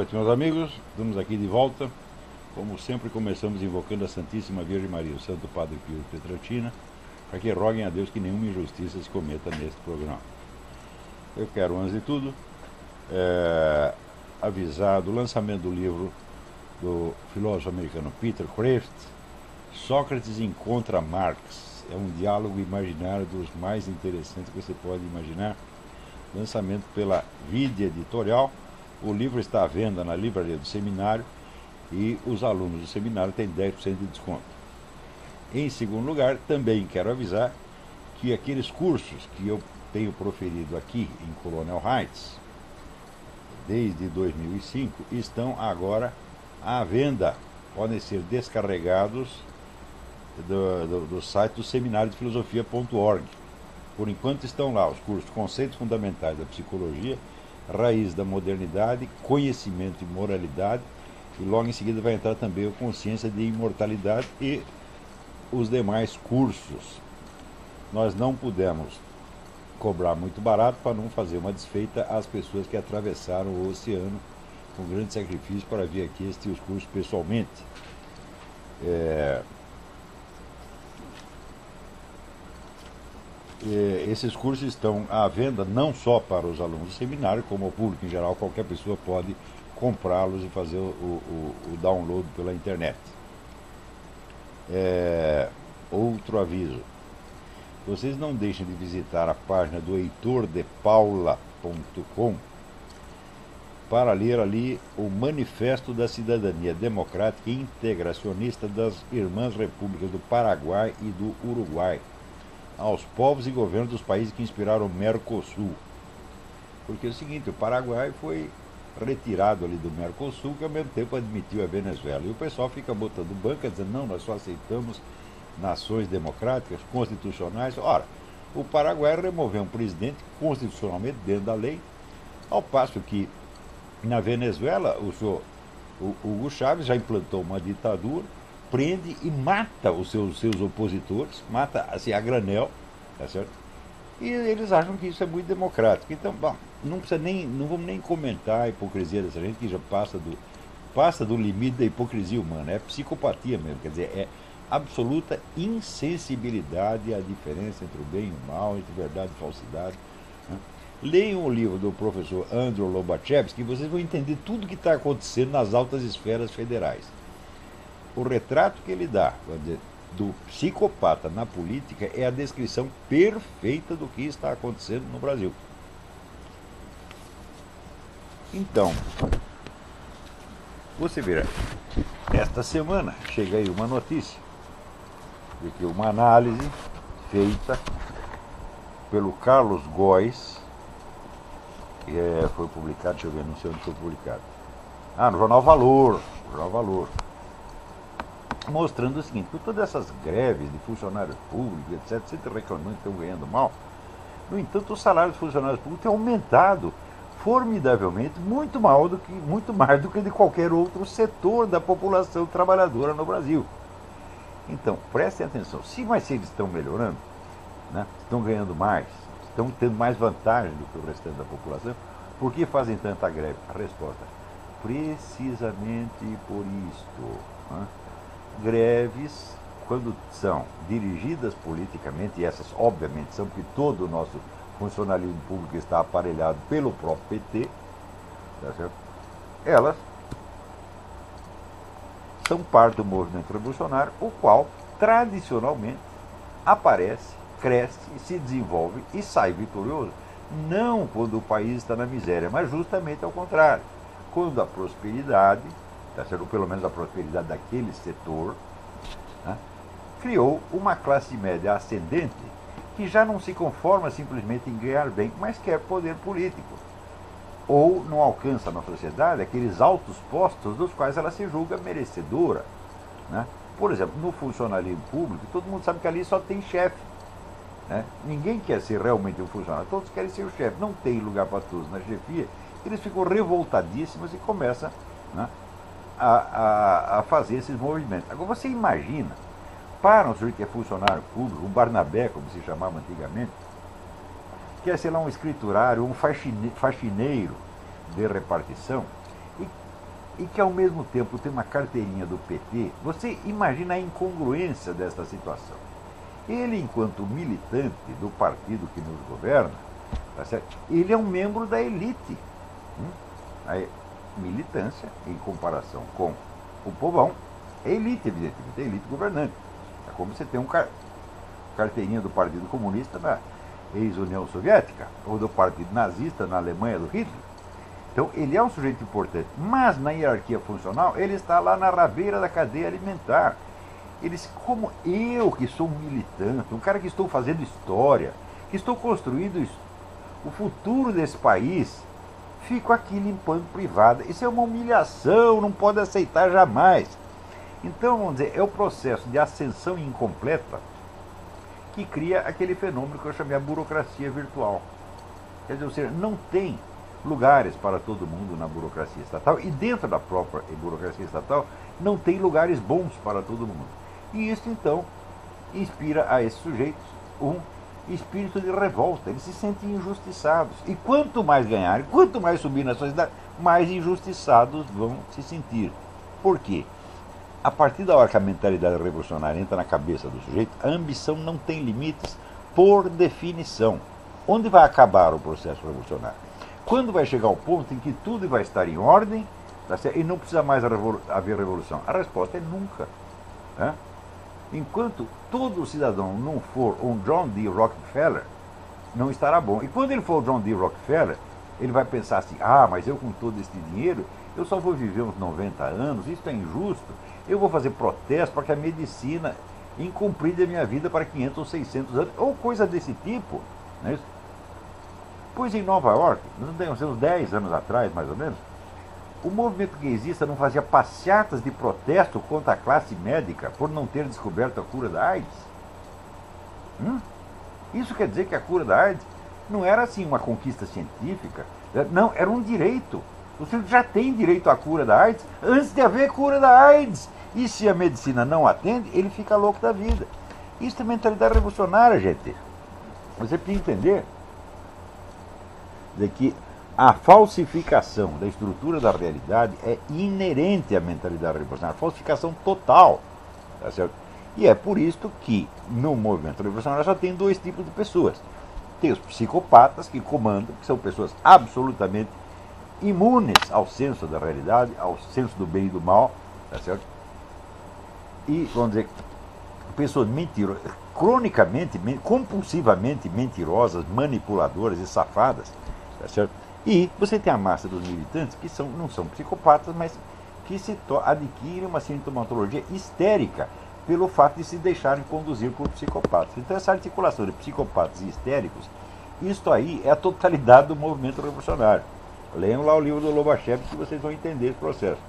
noite, meus amigos. Estamos aqui de volta. Como sempre, começamos invocando a Santíssima Virgem Maria, o Santo Padre Pio de Pietrelcina, para que roguem a Deus que nenhuma injustiça se cometa neste programa. Eu quero, antes de tudo, avisar do lançamento do livro do filósofo americano Peter Kreeft, Sócrates encontra Marx. É um diálogo imaginário dos mais interessantes que você pode imaginar. Lançamento pela Vide Editorial. O livro está à venda na livraria do seminário e os alunos do seminário têm 10% de desconto. Em segundo lugar, também quero avisar que aqueles cursos que eu tenho proferido aqui em Colonial Heights desde 2005 estão agora à venda. Podem ser descarregados do site do seminário de filosofia.org. Por enquanto estão lá os cursos Conceitos Fundamentais da Psicologia, Raiz da Modernidade, Conhecimento e Moralidade, e logo em seguida vai entrar também o Consciência de Imortalidade e os demais cursos. Nós não pudemos cobrar muito barato para não fazer uma desfeita às pessoas que atravessaram o oceano com grande sacrifício para vir aqui assistir os cursos pessoalmente. Esses cursos estão à venda não só para os alunos do seminário, como ao público em geral. Qualquer pessoa pode comprá-los e fazer o download pela internet. Outro aviso: vocês não deixem de visitar a página do heitordepaula.com para ler ali o Manifesto da Cidadania Democrática e Integracionista das Irmãs Repúblicas do Paraguai e do Uruguai, aos povos e governos dos países que inspiraram o Mercosul. Porque é o seguinte, o Paraguai foi retirado ali do Mercosul, que ao mesmo tempo admitiu a Venezuela. E o pessoal fica botando banca, dizendo, não, nós só aceitamos nações democráticas, constitucionais. Ora, o Paraguai removeu um presidente constitucionalmente dentro da lei, ao passo que na Venezuela o Hugo Chávez já implantou uma ditadura, prende e mata os seus opositores, mata assim, a granel, tá certo? E eles acham que isso é muito democrático. Então, bom, não vamos nem comentar a hipocrisia dessa gente, que já passa do limite da hipocrisia humana. É psicopatia mesmo, quer dizer, é absoluta insensibilidade à diferença entre o bem e o mal, entre verdade e falsidade, né? Leiam o livro do professor Andrew Lobachevsky, que vocês vão entender tudo o que está acontecendo nas altas esferas federais. O retrato que ele dá do psicopata na política é a descrição perfeita do que está acontecendo no Brasil. Então, você verá, esta semana chega aí uma notícia de que uma análise feita pelo Carlos Góes, foi publicado, deixa eu ver, não sei onde foi publicado. No Jornal Valor, mostrando o seguinte: por todas essas greves de funcionários públicos, etc., sempre reclamando que estão ganhando mal, no entanto, o salário dos funcionários públicos tem aumentado formidavelmente, muito mais do que de qualquer outro setor da população trabalhadora no Brasil. Então, prestem atenção, se eles estão melhorando, né, estão ganhando mais, estão tendo mais vantagem do que o restante da população, por que fazem tanta greve? A resposta: precisamente por isto, né? Greves, quando são dirigidas politicamente, e essas obviamente são, porque todo o nosso funcionalismo público está aparelhado pelo próprio PT, tá certo? Elas são parte do movimento revolucionário, o qual tradicionalmente aparece, cresce, se desenvolve e sai vitorioso, não quando o país está na miséria, mas justamente ao contrário, quando a prosperidade, tá certo? Ou pelo menos a prosperidade daquele setor, né, criou uma classe média ascendente que já não se conforma simplesmente em ganhar bem, mas quer poder político. Ou não alcança na sociedade aqueles altos postos dos quais ela se julga merecedora, né? Por exemplo, no funcionalismo público, todo mundo sabe que ali só tem chefe, né? Ninguém quer ser realmente um funcionário, todos querem ser o chefe. Não tem lugar para todos na chefia. Eles ficam revoltadíssimos e começam, né, a fazer esses movimentos. Agora você imagina, para um sujeito que é funcionário público, um Barnabé, como se chamava antigamente, que é, sei lá, um escriturário, um faxineiro de repartição, e e que ao mesmo tempo tem uma carteirinha do PT, você imagina a incongruência desta situação. Ele, enquanto militante do partido que nos governa, tá certo? Ele é um membro da elite. A militância, em comparação com o povão, é elite, evidentemente, é elite governante. É como você tem carteirinha do Partido Comunista na ex-União Soviética, ou do Partido Nazista na Alemanha do Hitler. Então, ele é um sujeito importante, mas na hierarquia funcional, ele está lá na rabeira da cadeia alimentar. Eles, como eu, que sou um militante, um cara que estou fazendo história, que estou construindo o futuro desse país, fico aqui limpando privada. Isso é uma humilhação, não pode aceitar jamais. Então, vamos dizer, é o processo de ascensão incompleta que cria aquele fenômeno que eu chamei a burocracia virtual. Quer dizer, ou seja, não tem lugares para todo mundo na burocracia estatal, e dentro da própria burocracia estatal não tem lugares bons para todo mundo. E isso, então, inspira a esses sujeitos um espírito de revolta. Eles se sentem injustiçados. E quanto mais ganharem, quanto mais subir na sociedade, mais injustiçados vão se sentir. Por quê? A partir da hora que a mentalidade revolucionária entra na cabeça do sujeito, a ambição não tem limites por definição. Onde vai acabar o processo revolucionário? Quando vai chegar ao ponto em que tudo vai estar em ordem, tá certo? E não precisa mais haver revolução? A resposta é nunca. Né? Enquanto todo cidadão não for um John D. Rockefeller, não estará bom. E quando ele for o John D. Rockefeller, ele vai pensar assim, mas eu com todo esse dinheiro, eu só vou viver uns 90 anos, isso é injusto, eu vou fazer protesto para que a medicina incomprida a minha vida para 500 ou 600 anos, ou coisa desse tipo. Não é isso? Pois em Nova York, uns 10 anos atrás, mais ou menos, o movimento gaysista não fazia passeatas de protesto contra a classe médica por não ter descoberto a cura da AIDS? Isso quer dizer que a cura da AIDS não era assim uma conquista científica, não, era um direito. Você já tem direito à cura da AIDS antes de haver cura da AIDS. E se a medicina não atende, ele fica louco da vida. Isso é mentalidade revolucionária, gente. Você precisa entender de que a falsificação da estrutura da realidade é inerente à mentalidade revolucionária, falsificação total. Tá certo? E é por isso que no movimento revolucionário só tem dois tipos de pessoas. Tem os psicopatas que comandam, que são pessoas absolutamente imunes ao senso da realidade, ao senso do bem e do mal, tá certo? E, vamos dizer, pessoas mentirosas, cronicamente, compulsivamente mentirosas, manipuladoras e safadas, tá certo? E você tem a massa dos militantes que não são psicopatas, mas que adquirem uma sintomatologia histérica pelo fato de se deixarem conduzir por psicopatas. Então essa articulação de psicopatas e histéricos, isto aí é a totalidade do movimento revolucionário. Leiam lá o livro do Lobachev que vocês vão entender esse processo.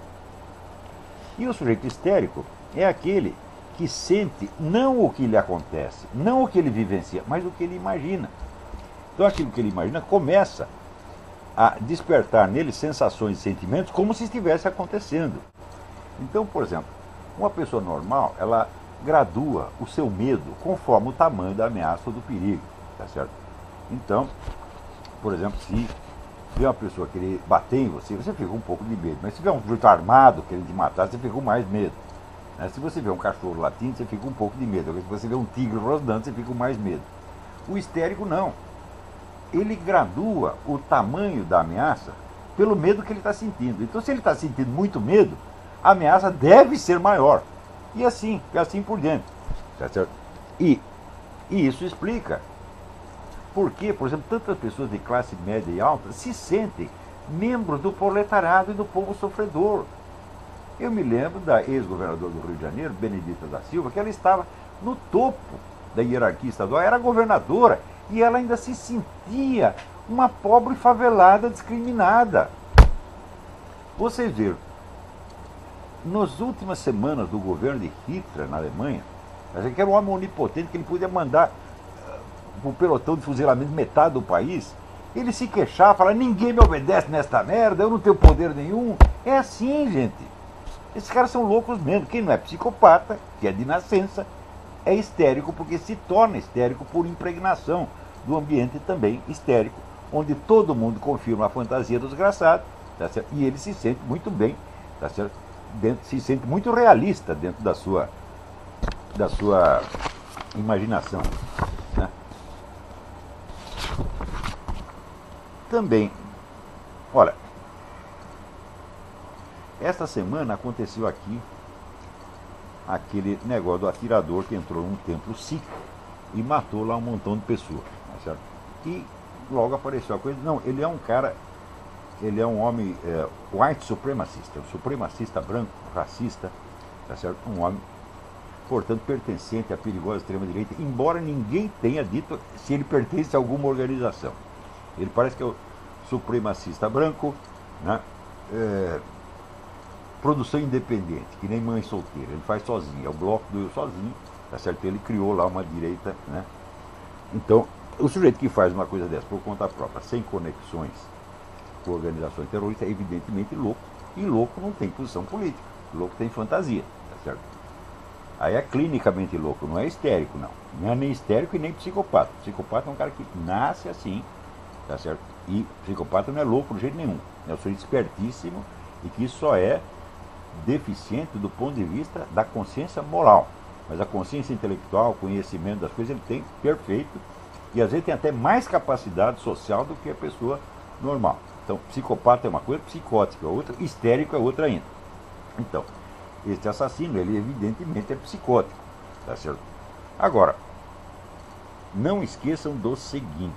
E o sujeito histérico é aquele que sente não o que lhe acontece, não o que ele vivencia, mas o que ele imagina. Então aquilo que ele imagina começa a despertar nele sensações e sentimentos como se estivesse acontecendo. Então, por exemplo, uma pessoa normal, ela gradua o seu medo conforme o tamanho da ameaça ou do perigo, tá certo? Então, por exemplo, se vê uma pessoa querer bater em você, você fica um pouco de medo. Mas se vê um sujeito armado querendo te matar, você fica com mais medo. Se você vê um cachorro latindo, você fica um pouco de medo. Se você vê um tigre rosnando, você fica com mais medo. O histérico não. Ele gradua o tamanho da ameaça pelo medo que ele está sentindo. Então, se ele está sentindo muito medo, a ameaça deve ser maior. E assim por diante. Tá certo? E isso explica por que, por exemplo, tantas pessoas de classe média e alta se sentem membros do proletariado e do povo sofredor. Eu me lembro da ex-governadora do Rio de Janeiro, Benedita da Silva, que ela estava no topo da hierarquia estadual, era governadora, e ela ainda se sentia uma pobre favelada discriminada. Vocês viram, nas últimas semanas do governo de Hitler na Alemanha, que era um homem onipotente, que ele podia mandar o pelotão de fuzilamento metade do país, ele se queixava, falava, ninguém me obedece nesta merda, eu não tenho poder nenhum. É assim, gente. Esses caras são loucos mesmo. Quem não é psicopata, que é de nascença, é histérico porque se torna histérico por impregnação do ambiente também histérico, onde todo mundo confirma a fantasia do desgraçado, tá certo? E ele se sente muito bem tá certo? Se sente muito realista dentro da sua imaginação, né? Também, olha, esta semana aconteceu aqui aquele negócio do atirador que entrou num templo sikh e matou lá um montão de pessoas, tá certo? E logo apareceu a coisa, não, ele é um cara, ele é um homem white supremacista, um supremacista branco, racista, tá certo? Um homem, portanto, pertencente à perigosa extrema-direita, embora ninguém tenha dito se ele pertence a alguma organização. Ele parece que é o supremacista branco, né? Produção independente, que nem mãe solteira, ele faz sozinho, é o bloco do eu sozinho, tá certo? Ele criou lá uma direita, né? Então, o sujeito que faz uma coisa dessa por conta própria, sem conexões com organizações terroristas, é evidentemente louco, e louco não tem posição política, louco tem fantasia, tá certo? Aí é clinicamente louco, não é histérico, não. Não é nem histérico e nem psicopata. Psicopata é um cara que nasce assim, tá certo? E psicopata não é louco de jeito nenhum. É um sujeito espertíssimo e que só é deficiente do ponto de vista da consciência moral. Mas a consciência intelectual, o conhecimento das coisas, ele tem perfeito. E às vezes tem até mais capacidade social do que a pessoa normal. Então, psicopata é uma coisa, psicótico é outra, histérico é outra ainda. Então, este assassino, ele evidentemente é psicótico, tá certo? Agora, não esqueçam do seguinte: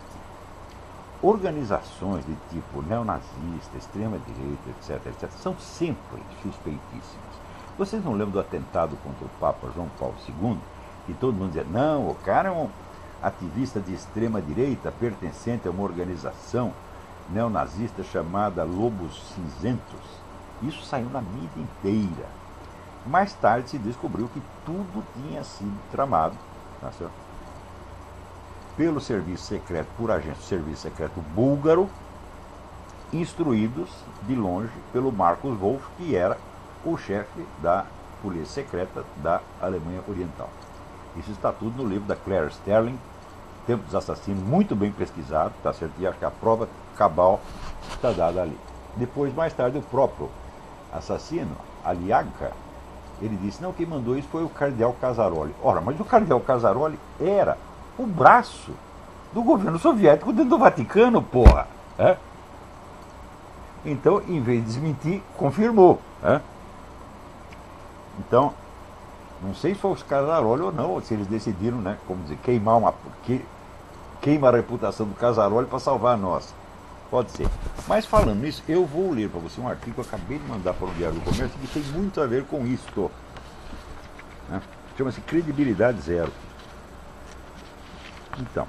organizações de tipo neonazista, extrema-direita, etc., são sempre suspeitíssimas. Vocês não lembram do atentado contra o Papa João Paulo II? Que todo mundo dizia, não, o cara é um ativista de extrema-direita pertencente a uma organização neonazista chamada Lobos Cinzentos. Isso saiu na mídia inteira. Mais tarde se descobriu que tudo tinha sido tramado, tá certo? Pelo serviço secreto, por agente do serviço secreto búlgaro, instruídos de longe pelo Markus Wolf, que era o chefe da polícia secreta da Alemanha Oriental. Isso está tudo no livro da Claire Sterling, Tempo dos Assassinos, muito bem pesquisado, tá certo? E acho que a prova cabal está dada ali. Depois, mais tarde, o próprio assassino, Aliaga, ele disse, não, quem mandou isso foi o cardeal Casaroli. Ora, mas o cardeal Casaroli era o braço do governo soviético dentro do Vaticano, porra. É? Então, em vez de desmentir, confirmou. É? Então, não sei se foi os Casaroli ou não, ou se eles decidiram, né, como dizer, queima a reputação do Casaroli para salvar a nossa. Pode ser. Mas falando nisso, eu vou ler para você um artigo que eu acabei de mandar para o Diário do Comércio que tem muito a ver com isto. Né? Chama-se Credibilidade Zero. Então,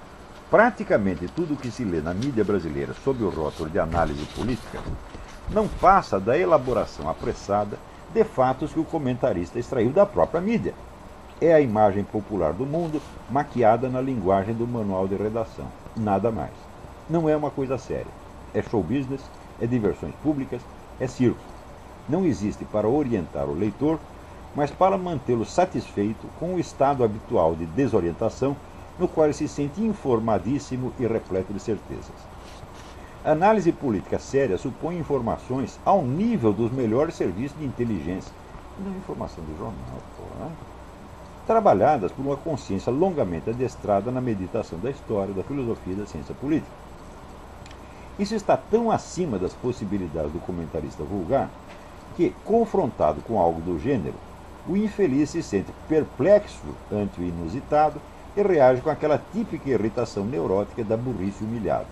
praticamente tudo o que se lê na mídia brasileira sob o rótulo de análise política não passa da elaboração apressada de fatos que o comentarista extraiu da própria mídia. É a imagem popular do mundo maquiada na linguagem do manual de redação. Nada mais. Não é uma coisa séria. É show business, é diversões públicas, é circo. Não existe para orientar o leitor, mas para mantê-lo satisfeito com o estado habitual de desorientação no qual ele se sente informadíssimo e repleto de certezas. A análise política séria supõe informações ao nível dos melhores serviços de inteligência. Não é informação do jornal, porra. Trabalhadas por uma consciência longamente adestrada na meditação da história, da filosofia e da ciência política. Isso está tão acima das possibilidades do comentarista vulgar que, confrontado com algo do gênero, o infeliz se sente perplexo ante o inusitado e reage com aquela típica irritação neurótica da burrice humilhada.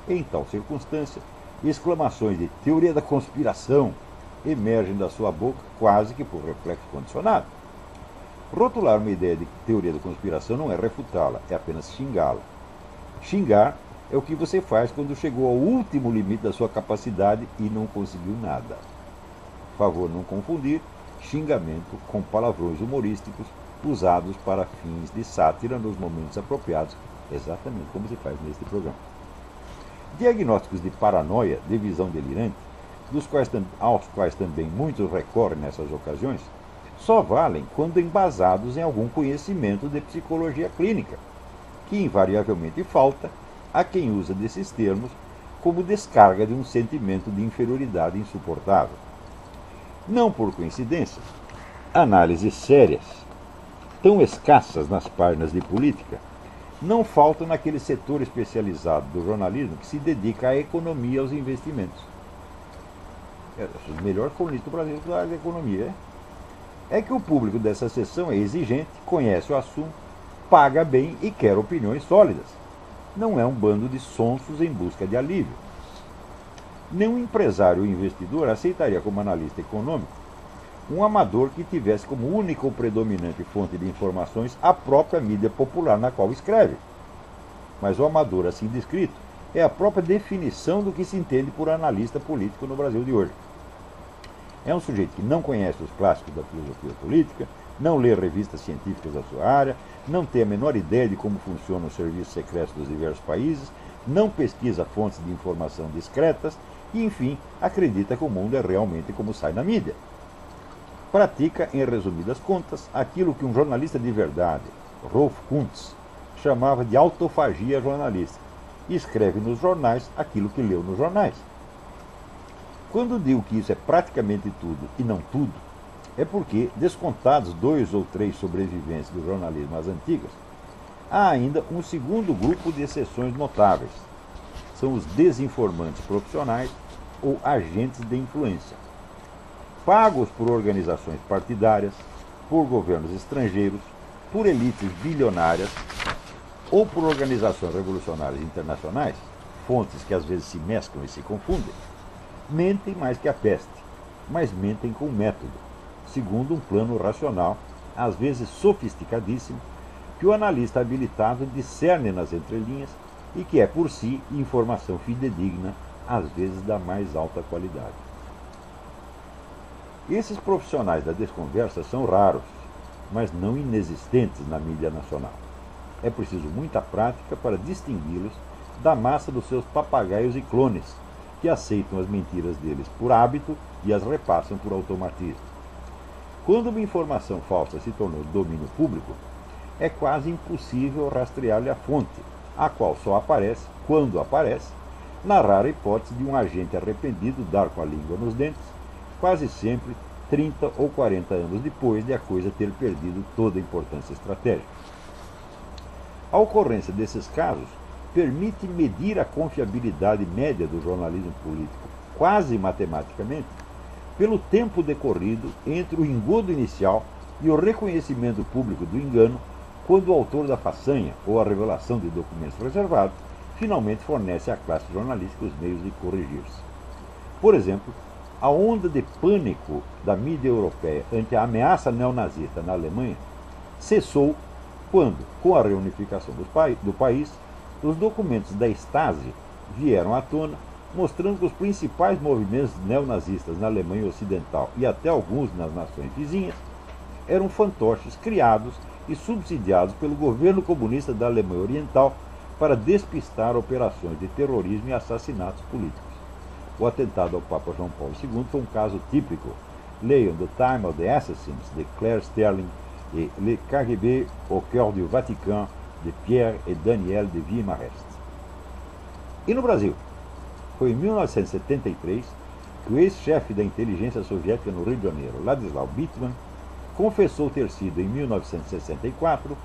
Em tal circunstância, exclamações de teoria da conspiração emergem da sua boca quase que por reflexo condicionado. Rotular uma ideia de teoria da conspiração não é refutá-la, é apenas xingá-la. Xingar é o que você faz quando chegou ao último limite da sua capacidade e não conseguiu nada. Favor não confundir xingamento com palavrões humorísticos usados para fins de sátira nos momentos apropriados, exatamente como se faz neste programa. Diagnósticos de paranoia, de visão delirante, aos quais também muitos recorrem nessas ocasiões, só valem quando embasados em algum conhecimento de psicologia clínica, que invariavelmente falta a quem usa desses termos como descarga de um sentimento de inferioridade insuportável. Não por coincidência, análises sérias, tão escassas nas páginas de política, não faltam naquele setor especializado do jornalismo que se dedica à economia e aos investimentos. O melhor colunista do Brasil da área da economia. É que o público dessa seção é exigente, conhece o assunto, paga bem e quer opiniões sólidas. Não é um bando de sonsos em busca de alívio. Nenhum empresário ou investidor aceitaria como analista econômico um amador que tivesse como única ou predominante fonte de informações a própria mídia popular na qual escreve. Mas o amador assim descrito é a própria definição do que se entende por analista político no Brasil de hoje. É um sujeito que não conhece os clássicos da filosofia política, não lê revistas científicas da sua área, não tem a menor ideia de como funcionam os serviços secretos dos diversos países, não pesquisa fontes de informação discretas e, enfim, acredita que o mundo é realmente como sai na mídia. Pratica, em resumidas contas, aquilo que um jornalista de verdade, Rolf Kuntz, chamava de autofagia jornalística, e escreve nos jornais aquilo que leu nos jornais. Quando digo que isso é praticamente tudo e não tudo, é porque, descontados 2 ou 3 sobreviventes do jornalismo às antigas, há ainda um segundo grupo de exceções notáveis. São os desinformantes profissionais ou agentes de influência, pagos por organizações partidárias, por governos estrangeiros, por elites bilionárias ou por organizações revolucionárias internacionais, fontes que às vezes se mesclam e se confundem. Mentem mais que a peste, mas mentem com método, segundo um plano racional, às vezes sofisticadíssimo, que o analista habilitado discerne nas entrelinhas e que é, por si, informação fidedigna, às vezes da mais alta qualidade. Esses profissionais da desconversa são raros, mas não inexistentes na mídia nacional. É preciso muita prática para distingui-los da massa dos seus papagaios e clones, que aceitam as mentiras deles por hábito e as repassam por automatismo. Quando uma informação falsa se tornou domínio público, é quase impossível rastrear-lhe a fonte, a qual só aparece, quando aparece, na rara hipótese de um agente arrependido dar com a língua nos dentes, quase sempre 30 ou 40 anos depois de a coisa ter perdido toda a importância estratégica. A ocorrência desses casos permite medir a confiabilidade média do jornalismo político, quase matematicamente, pelo tempo decorrido entre o engodo inicial e o reconhecimento público do engano, quando o autor da façanha ou a revelação de documentos reservados finalmente fornece à classe jornalística os meios de corrigir-se. Por exemplo, a onda de pânico da mídia europeia ante a ameaça neonazista na Alemanha cessou quando, com a reunificação do país, os documentos da Stasi vieram à tona, mostrando que os principais movimentos neonazistas na Alemanha Ocidental e até alguns nas nações vizinhas eram fantoches criados e subsidiados pelo governo comunista da Alemanha Oriental para despistar operações de terrorismo e assassinatos políticos. O atentado ao Papa João Paulo II foi um caso típico. Leiam The Time of the Assassins, de Claire Sterling, e Le KGB au cœur du Vatican, de Pierre et Daniel de Vimarest. E no Brasil? Foi em 1973 que o ex-chefe da inteligência soviética no Rio de Janeiro, Ladislau Bittman, confessou ter sido, em 1964,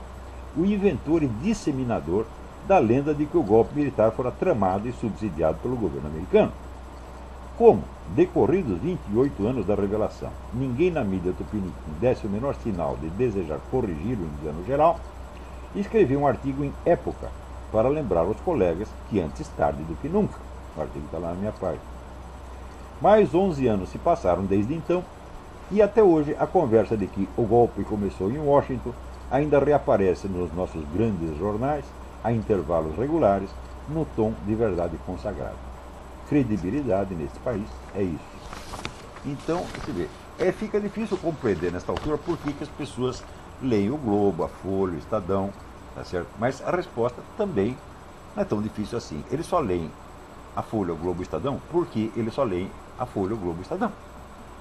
o inventor e disseminador da lenda de que o golpe militar fora tramado e subsidiado pelo governo americano. Como, decorridos 28 anos da revelação, ninguém na mídia tupiniquim desse o menor sinal de desejar corrigir o engano geral, escreveu um artigo em Época para lembrar aos colegas que antes tarde do que nunca. O artigo está lá na minha página. Mais 11 anos se passaram desde então, e até hoje a conversa de que o golpe começou em Washington ainda reaparece nos nossos grandes jornais, a intervalos regulares, no tom de verdade consagrado. Credibilidade nesse país é isso. Então, você vê, fica difícil compreender nesta altura por que as pessoas leem o Globo, a Folha, o Estadão, tá certo? Mas a resposta também não é tão difícil assim. Eles só leem a Folha, o Globo e o Estadão porque eles só leem a Folha, o Globo e o Estadão.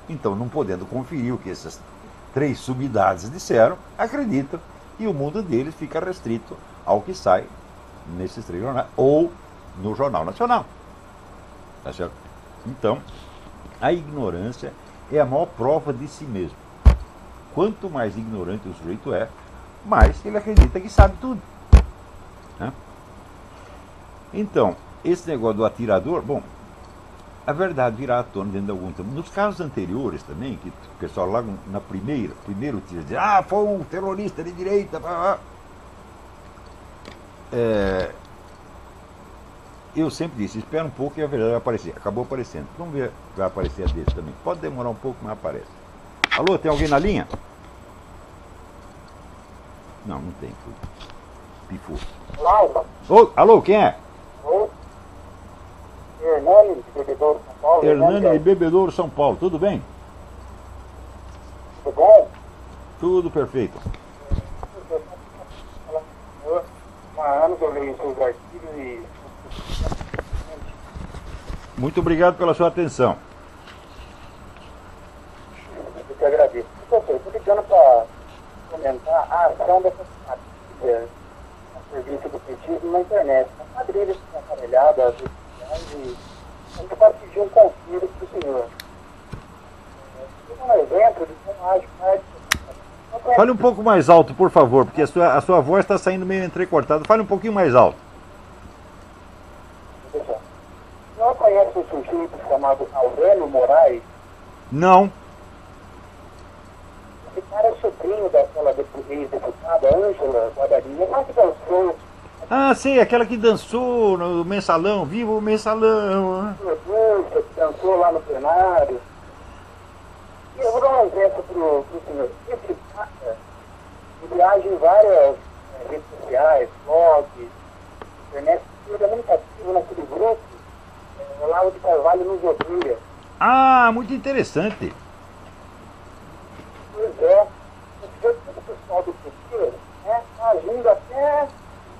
Então, não podendo conferir o que essas 3 subidades disseram, acreditam, e o mundo deles fica restrito ao que sai nesses 3 jornais, ou no Jornal Nacional. Tá certo? Então, a ignorância é a maior prova de si mesmo. Quanto mais ignorante o sujeito é, mais ele acredita que sabe tudo. Né? Então, esse negócio do atirador, bom, a verdade virá à tona dentro de algum tempo. Nos casos anteriores também, que o pessoal lá na primeiro tiro dizia, foi um terrorista de direita. Eu sempre disse, espera um pouco e a verdade vai aparecer. Acabou aparecendo. Vamos ver se vai aparecer a desse também. Pode demorar um pouco, mas aparece. Alô, tem alguém na linha? Não, não tem. Pifou. Alô, quem é? Hernani, de Bebedouro, São Paulo. Hernani, de Bebedouro, São Paulo. Tudo bem? Tudo bom? Tudo perfeito. Há anos eu leio seus artigos e... Muito obrigado pela sua atenção. Eu que agradeço. Professor, estou ligando para comentar a ação dessa quadrilha a serviço do petismo na internet. Uma quadrilha aparelhada, as redes sociais, e a gente pode pedir um conselho para o senhor. Um exemplo de como age parte. Fale um pouco mais alto, por favor, porque a sua voz está saindo meio entrecortada. Fale um pouquinho mais alto. O senhor conhece um sujeito chamado Aurélio Moraes? Não. Esse cara é sobrinho daquela ex-deputada Ângela Guadarinha, lá que dançou. Sei, aquela que dançou no Mensalão, viva o Mensalão. Que dançou lá no plenário. E eu vou dar um exemplo para o senhor. Esse cara, ele age em várias redes sociais, blogs, internet, ele é muito ativo naquele grupo, Olavo de Carvalho nos odeia. Muito interessante. Pois é, o pessoal do PT, né, agindo até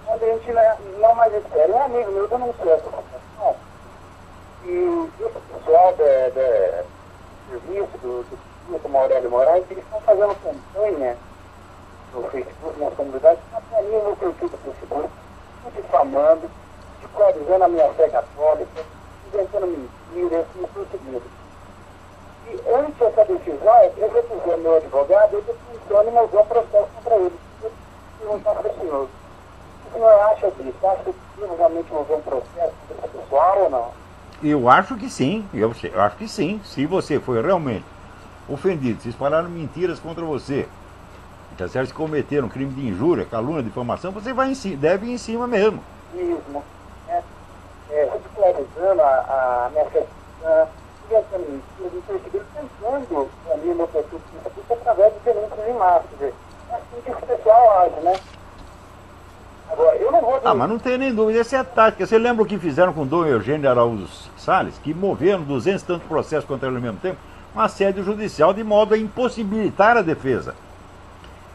quando a gente não mais espera. Um amigo meu denunciou essa situação. E esse pessoal do serviço do Aurélio Moraes, eles estão fazendo campanha no Facebook, nas comunidades, até ali no perfil do Facebook, difamando, ridicularizando a minha fé católica, inventando mentiras, e tudo seguindo. E antes dessa decisão, eu recusei ao meu advogado, eu funciona e mostrou um processo contra ele. Eu perguntar para o senhor acha disso? Acha que realmente houve um processo contra esse pessoal ou não? Eu acho que sim, eu acho que sim. Se você foi realmente ofendido, se espalharam mentiras contra você, tá certo? Se cometeram crime de injúria, calúnia, difamação, você deve ir em cima mesmo. Mesmo, né? Ridicularizando a minha fé cristã, inventando mentiras, me perseguindo, tentando ali no perfil através de denúncias em massa. É assim que esse pessoal age, né? Agora, eu não vou... Mas não tem nem dúvida, essa é a tática. Você lembra o que fizeram com o Dom Eugênio Araújo Salles, que moveram 200 e tantos processos contra ele ao mesmo tempo? Um assédio judicial de modo a impossibilitar a defesa.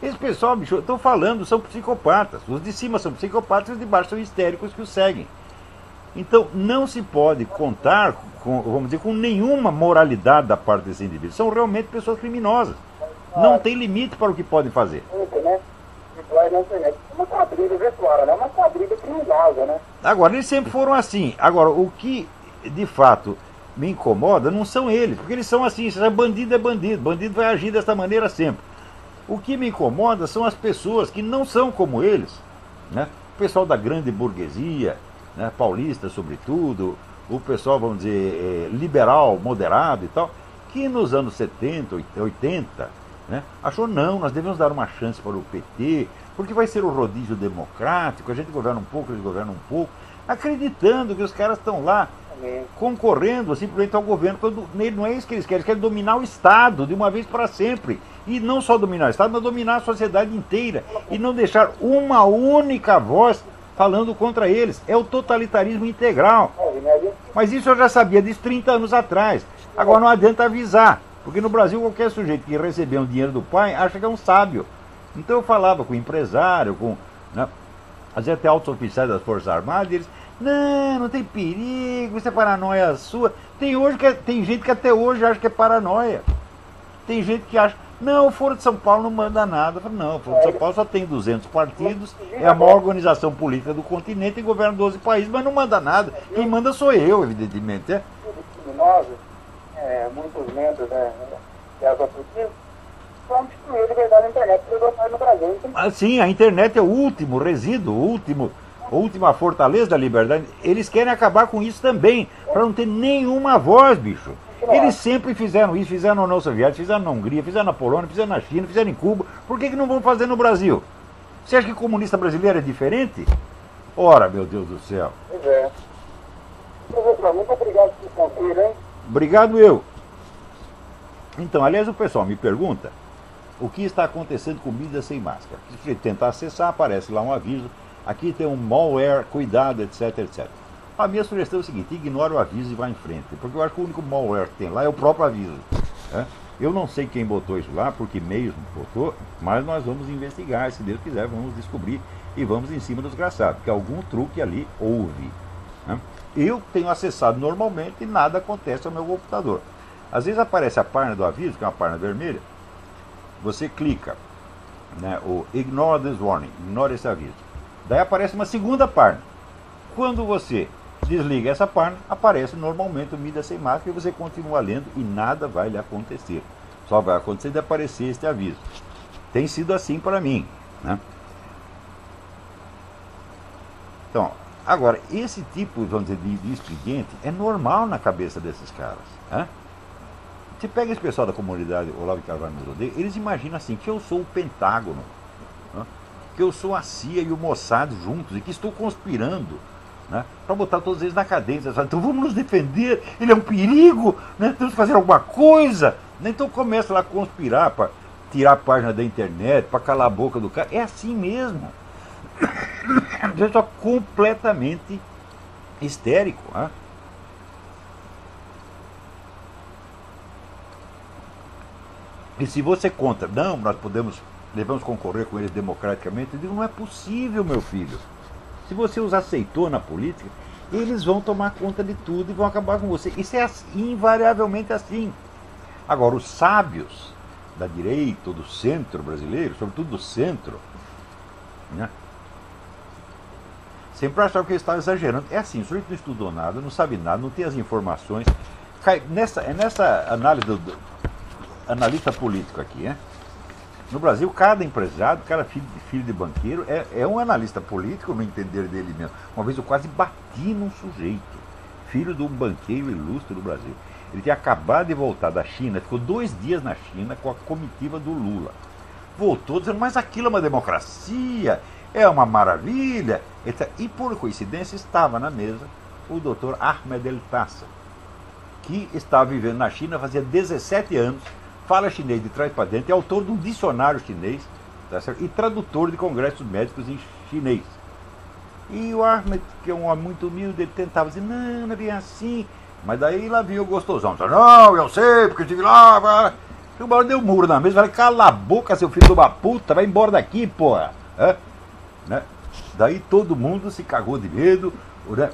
Esse pessoal, bicho, eu estou falando, são psicopatas. Os de cima são psicopatas e os de baixo são histéricos que os seguem. Então, não se pode contar com, vamos dizer, com nenhuma moralidade da parte desses indivíduos. São realmente pessoas criminosas. Não tem limite para o que podem fazer. Né? Na internet. É uma quadrilha virtual, né? Uma quadrilha criminosa, né? Agora, eles sempre foram assim. Agora, o que de fato me incomoda não são eles, porque eles são assim. Bandido é bandido, bandido vai agir dessa maneira sempre. O que me incomoda são as pessoas que não são como eles, né? O pessoal da grande burguesia, né? Paulista sobretudo, o pessoal, vamos dizer, liberal, moderado e tal, que nos anos 70, 80, né? Achou, não, nós devemos dar uma chance para o PT, porque vai ser o rodízio democrático, a gente governa um pouco, eles governam um pouco, acreditando que os caras estão lá concorrendo simplesmente ao governo, quando não é isso que eles querem dominar o Estado de uma vez para sempre. E não só dominar o Estado, mas dominar a sociedade inteira. E não deixar uma única voz falando contra eles. É o totalitarismo integral. Mas isso eu já sabia disso 30 anos atrás. Agora não adianta avisar, porque no Brasil qualquer sujeito que receber um dinheiro do pai acha que é um sábio. Então eu falava com o empresário, com, né, às vezes até altos oficiais das Forças Armadas, e eles, não tem perigo, isso é paranoia sua. Tem gente que até hoje acha que é paranoia. Tem gente que acha, não, o Foro de São Paulo não manda nada. Eu falo, não, o Foro de São Paulo só tem 200 partidos, é a maior organização política do continente e governa 12 países, mas não manda nada. Quem manda sou eu, evidentemente. Criminosos, muitos membros, né? que as autoridades vão destruir a liberdade da internet e no Brasil. Então, Sim, a internet é o último resíduo, a última fortaleza da liberdade. Eles querem acabar com isso também, para não ter nenhuma voz, bicho. Eles sempre fizeram isso, fizeram na União Soviética, fizeram na Hungria, fizeram na Polônia, fizeram na China, fizeram em Cuba. Por que não vão fazer no Brasil? Você acha que o comunista brasileiro é diferente? Ora, meu Deus do céu. Pois é. Professor, muito obrigado por conferir, hein? Obrigado eu. Então, aliás, o pessoal me pergunta o que está acontecendo com mídia sem máscara. Se você tentar acessar, aparece lá um aviso. Aqui tem um malware, cuidado, etc, etc. A minha sugestão é o seguinte: ignora o aviso e vá em frente. Porque eu acho que o único malware que tem lá é o próprio aviso. Né? Eu não sei quem botou isso lá, porque e-mails botou, mas nós vamos investigar, se Deus quiser, vamos descobrir e vamos em cima do desgraçado, porque algum truque ali houve. Né? Eu tenho acessado normalmente e nada acontece ao meu computador. Às vezes aparece a página do aviso, que é uma página vermelha, você clica, né, o Ignore this warning, ignore esse aviso. Daí aparece uma segunda página. Quando você desliga essa página, aparece normalmente o mídia sem máscara e você continua lendo e nada vai lhe acontecer. Só vai acontecer de aparecer este aviso. Tem sido assim para mim. Né? Então, agora, esse tipo, vamos dizer, de expediente é normal na cabeça desses caras. Né? Você pega esse pessoal da comunidade Olavo de Carvalho nos odeia, eles imaginam assim, que eu sou o Pentágono, né? Que eu sou a CIA e o Mossad juntos e que estou conspirando, né, para botar todos eles na cadeia. Então vamos nos defender, ele é um perigo, né, temos que fazer alguma coisa. Então começa lá a conspirar para tirar a página da internet, para calar a boca do cara. É assim mesmo. É só completamente histérico. Né? E se você conta, não, nós devemos concorrer com eles democraticamente, eu digo, não é possível, meu filho. Se você os aceitou na política, eles vão tomar conta de tudo e vão acabar com você. Isso é invariavelmente assim. Agora, os sábios da direita ou do centro brasileiro, sobretudo do centro, né, sempre achavam que eles estavam exagerando. É assim, o sujeito não estudou nada, não sabe nada, não tem as informações. Nessa análise do analista político aqui, né? No Brasil, cada empresário, cada filho de banqueiro é um analista político, no entender dele mesmo. Uma vez eu quase bati num sujeito, filho de um banqueiro ilustre do Brasil. Ele tinha acabado de voltar da China, ficou 2 dias na China com a comitiva do Lula. Voltou dizendo, mas aquilo é uma democracia, é uma maravilha. E por coincidência estava na mesa o doutor Ahmed El-Tassa, que estava vivendo na China fazia 17 anos, fala chinês de trás para dentro, é autor de um dicionário chinês, tá certo? E tradutor de congressos médicos em chinês. E o Ahmed, que é um homem muito humilde, ele tentava dizer, não é bem assim. Mas daí lá viu o gostosão, não, eu sei, porque eu estive lá. O Mauro deu um muro na mesa, falei, cala a boca, seu filho de uma puta, vai embora daqui, porra. Né? Daí todo mundo se cagou de medo,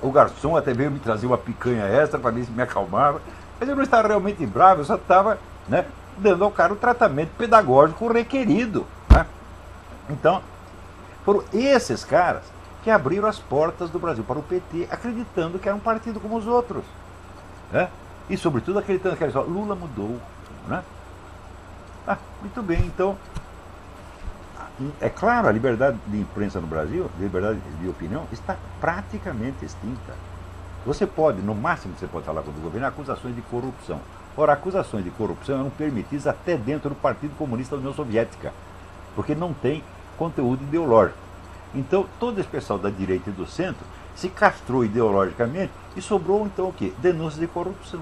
o garçom até veio me trazer uma picanha extra para ver se me acalmava. Mas eu não estava realmente bravo, eu só estava, né, dando ao cara o tratamento pedagógico requerido. Né? Então, foram esses caras que abriram as portas do Brasil para o PT, acreditando que era um partido como os outros. Né? E, sobretudo, acreditando que era Lula mudou. Né? Muito bem, então, é claro, a liberdade de imprensa no Brasil, a liberdade de opinião, está praticamente extinta. Você pode, no máximo que você pode falar contra o governo, é acusações de corrupção. Ora, acusações de corrupção eram permitidas até dentro do Partido Comunista da União Soviética, porque não tem conteúdo ideológico. Então, todo esse pessoal da direita e do centro se castrou ideologicamente e sobrou, então, o quê? Denúncias de corrupção.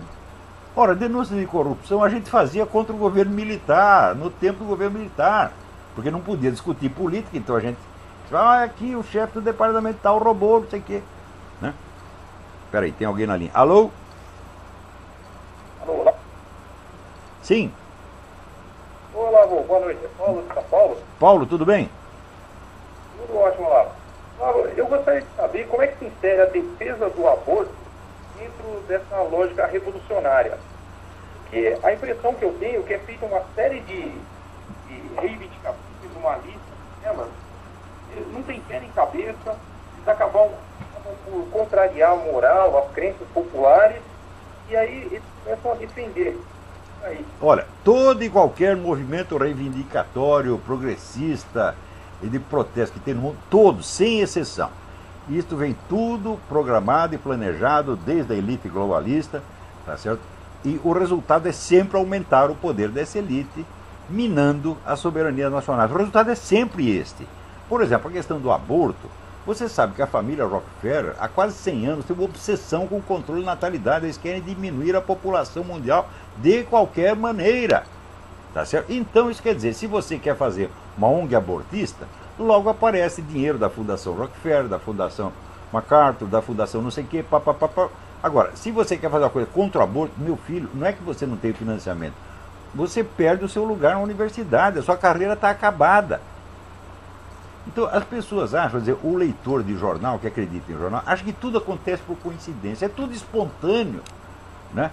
Ora, denúncias de corrupção a gente fazia contra o governo militar, no tempo do governo militar, porque não podia discutir política, então a gente... aqui o chefe do departamento tal roubou, não sei o quê. Né? Peraí, tem alguém na linha. Alô? Alô? Sim. Olá, avô. Boa noite. É Paulo de São Paulo? Paulo, tudo bem? Tudo ótimo, Olavo. Eu gostaria de saber como é que se insere a defesa do aborto dentro dessa lógica revolucionária. Porque a impressão que eu tenho é que é feita uma série de reivindicações, uma lista delas, não tem pé nem cabeça, eles acabam por contrariar a moral, as crenças populares, e aí eles começam a defender Aí. Olha, todo e qualquer movimento reivindicatório, progressista e de protesto que tem no mundo, todos, sem exceção. Isto vem tudo programado e planejado desde a elite globalista, tá certo? E o resultado é sempre aumentar o poder dessa elite, minando a soberania nacional. O resultado é sempre este. Por exemplo, a questão do aborto. Você sabe que a família Rockefeller, há quase 100 anos, tem uma obsessão com o controle de natalidade. Eles querem diminuir a população mundial de qualquer maneira. Tá certo? Então, isso quer dizer, se você quer fazer uma ONG abortista, logo aparece dinheiro da Fundação Rockefeller, da Fundação MacArthur, da Fundação não sei o quê, papapá. Agora, se você quer fazer uma coisa contra o aborto, meu filho, não é que você não tem financiamento. Você perde o seu lugar na universidade, a sua carreira está acabada. Então, as pessoas acham, dizer, o leitor de jornal, que acredita em jornal, acha que tudo acontece por coincidência, é tudo espontâneo, né?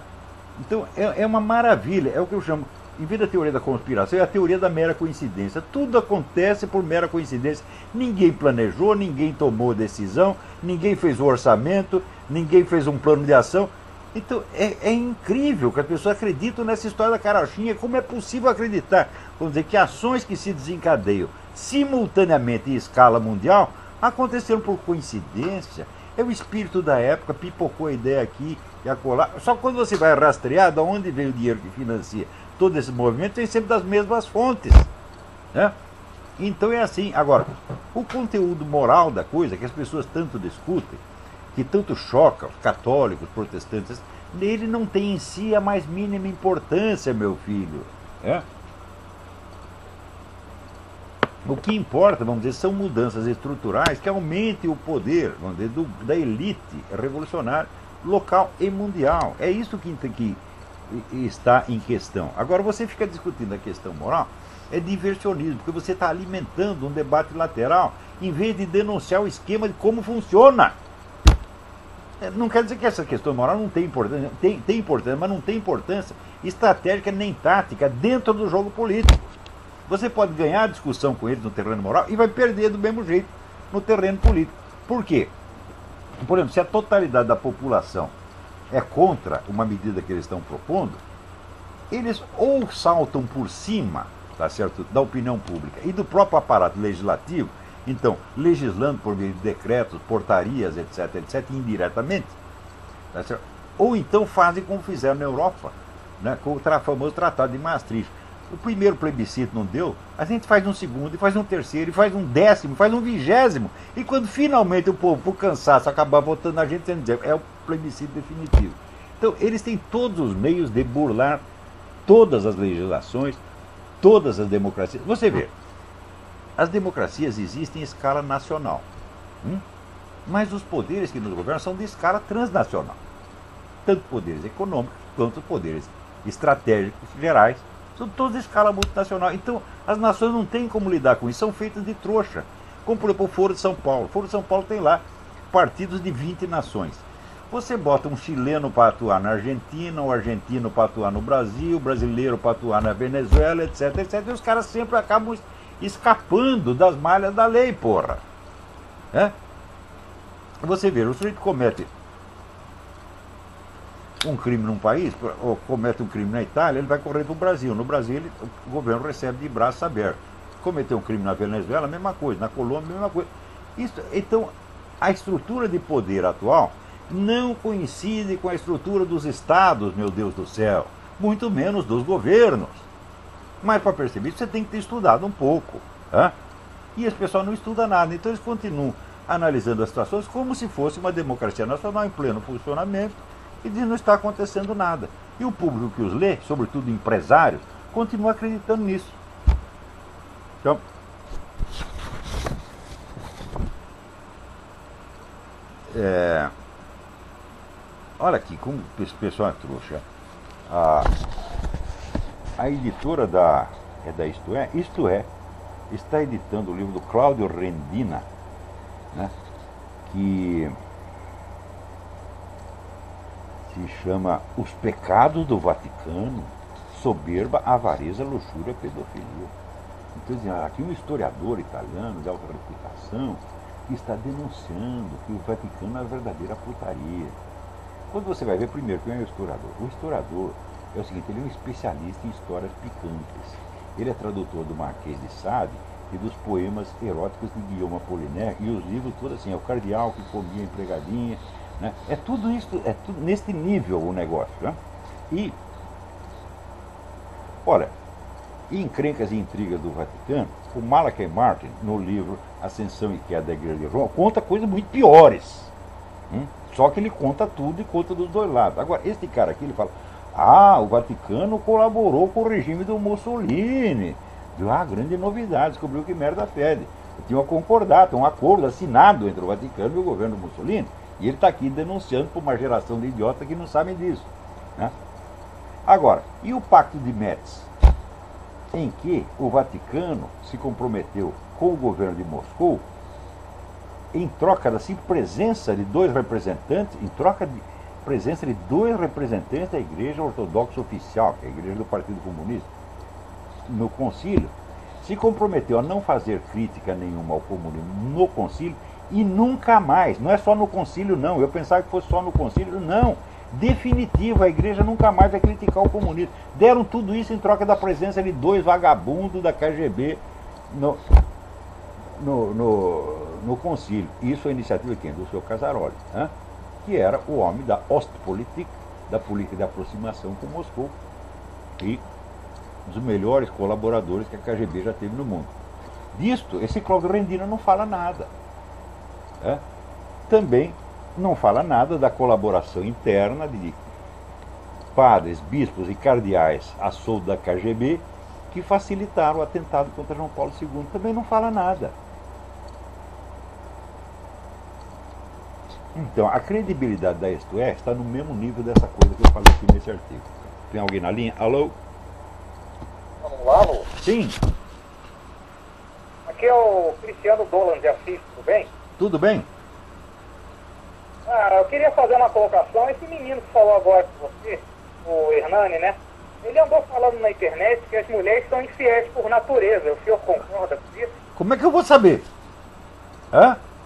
Então, é uma maravilha, é o que eu chamo, em vez da teoria da conspiração, é a teoria da mera coincidência. Tudo acontece por mera coincidência. Ninguém planejou, ninguém tomou decisão, ninguém fez o orçamento, ninguém fez um plano de ação. Então, é incrível que as pessoas acreditam nessa história da carochinha. Como é possível acreditar, vamos dizer, que ações que se desencadeiam simultaneamente em escala mundial aconteceram por coincidência? É o espírito da época, pipocou a ideia aqui e acolá. Só que quando você vai rastrear de onde veio o dinheiro que financia todo esse movimento, vem sempre das mesmas fontes, né? Então é assim. Agora, o conteúdo moral da coisa, que as pessoas tanto discutem, que tanto choca os católicos, protestantes, ele não tem em si a mais mínima importância, meu filho, né? O que importa, vamos dizer, são mudanças estruturais que aumentem o poder, vamos dizer, da elite revolucionária local e mundial. É isso que está em questão. Agora, você fica discutindo a questão moral, é diversionismo, porque você está alimentando um debate lateral em vez de denunciar o esquema de como funciona. Não quer dizer que essa questão moral não tem importância, tem importância, mas não tem importância estratégica nem tática dentro do jogo político. Você pode ganhar a discussão com eles no terreno moral e vai perder do mesmo jeito no terreno político. Por quê? Por exemplo, se a totalidade da população é contra uma medida que eles estão propondo, eles ou saltam por cima, tá certo, da opinião pública e do próprio aparato legislativo, então legislando por meio de decretos, portarias, etc, indiretamente, tá certo? Ou então fazem como fizeram na Europa, né, com o famoso Tratado de Maastricht. O primeiro plebiscito não deu, a gente faz um segundo, e faz um terceiro, e faz um décimo, faz um 20º. E quando finalmente o povo, por cansaço, acabar votando na gente, é o plebiscito definitivo. Então, eles têm todos os meios de burlar todas as legislações, todas as democracias. Você vê, as democracias existem em escala nacional, mas os poderes que nos governam são de escala transnacional. Tanto poderes econômicos quanto poderes estratégicos gerais, são todos de escala multinacional. Então, as nações não têm como lidar com isso, são feitas de trouxa. Como, por exemplo, o Foro de São Paulo. O Foro de São Paulo tem lá partidos de 20 nações. Você bota um chileno para atuar na Argentina, um argentino para atuar no Brasil, o brasileiro para atuar na Venezuela, etc, e os caras sempre acabam escapando das malhas da lei, porra. Você vê, o sujeito comete um crime num país, ou comete um crime na Itália, ele vai correr para o Brasil. No Brasil, o governo recebe de braços abertos. Cometeu um crime na Venezuela, a mesma coisa. Na Colômbia, a mesma coisa. Então, a estrutura de poder atual não coincide com a estrutura dos estados, meu Deus do céu. Muito menos dos governos. Mas, para perceber isso, você tem que ter estudado um pouco. E esse pessoal não estuda nada. Então, eles continuam analisando as situações como se fosse uma democracia nacional em pleno funcionamento, e diz não está acontecendo nada. E o público que os lê, sobretudo empresários, continua acreditando nisso. Então, olha aqui, como esse pessoal é trouxa. A editora da Isto É, está editando o livro do Cláudio Rendina, né, que se chama Os Pecados do Vaticano, Soberba, Avareza, Luxúria, Pedofilia. Então, aqui um historiador italiano de alta reputação que está denunciando que o Vaticano é a verdadeira putaria. Quando você vai ver, primeiro, quem é o historiador? O historiador é o seguinte, ele é um especialista em histórias picantes. Ele é tradutor do Marquês de Sade e dos poemas eróticos de Guillaume Apollinaire, e os livros todos assim, é o cardeal que comia a empregadinha, né? É tudo isso, é tudo neste nível o negócio, né? E, olha, Encrencas e Intrigas do Vaticano, o Malachi Martin, no livro Ascensão e Queda da Igreja de Roma, conta coisas muito piores. Só que ele conta tudo e conta dos dois lados. Agora, este cara aqui, ele fala, o Vaticano colaborou com o regime do Mussolini. Grande novidade, descobriu que merda fede. Tinha um concordata, um acordo assinado entre o Vaticano e o governo Mussolini. E ele está aqui denunciando por uma geração de idiotas que não sabem disso, né? Agora, e o Pacto de Metz, em que o Vaticano se comprometeu com o governo de Moscou em troca da presença de dois representantes, em troca de presença de dois representantes da Igreja Ortodoxa Oficial, que é a Igreja do Partido Comunista, no concílio, se comprometeu a não fazer crítica nenhuma ao comunismo no concílio e nunca mais, não é só no concílio não, eu pensava que fosse só no concílio, não, definitivo, a igreja nunca mais vai criticar o comunismo. Deram tudo isso em troca da presença de dois vagabundos da KGB no concílio. Isso é a iniciativa de quem? Do seu Casaroli, né? Que era o homem da Ostpolitik, da política de aproximação com Moscou, e um dos melhores colaboradores que a KGB já teve no mundo. Disto, esse Cláudio Rendina não fala nada. Também não fala nada da colaboração interna de padres, bispos e cardeais a soldo da KGB que facilitaram o atentado contra João Paulo II. Também não fala nada. Então, a credibilidade da Isto É está no mesmo nível dessa coisa que eu falei aqui nesse artigo. Tem alguém na linha? Alô? Vamos lá, Lu? Sim. Aqui é o Cristiano Dolan de Assis, tudo bem? Tudo bem? Eu queria fazer uma colocação. Esse menino que falou agora com você, o Hernani, né? Ele andou falando na internet que as mulheres são infiéis por natureza. O senhor concorda com isso? Como é que eu vou saber?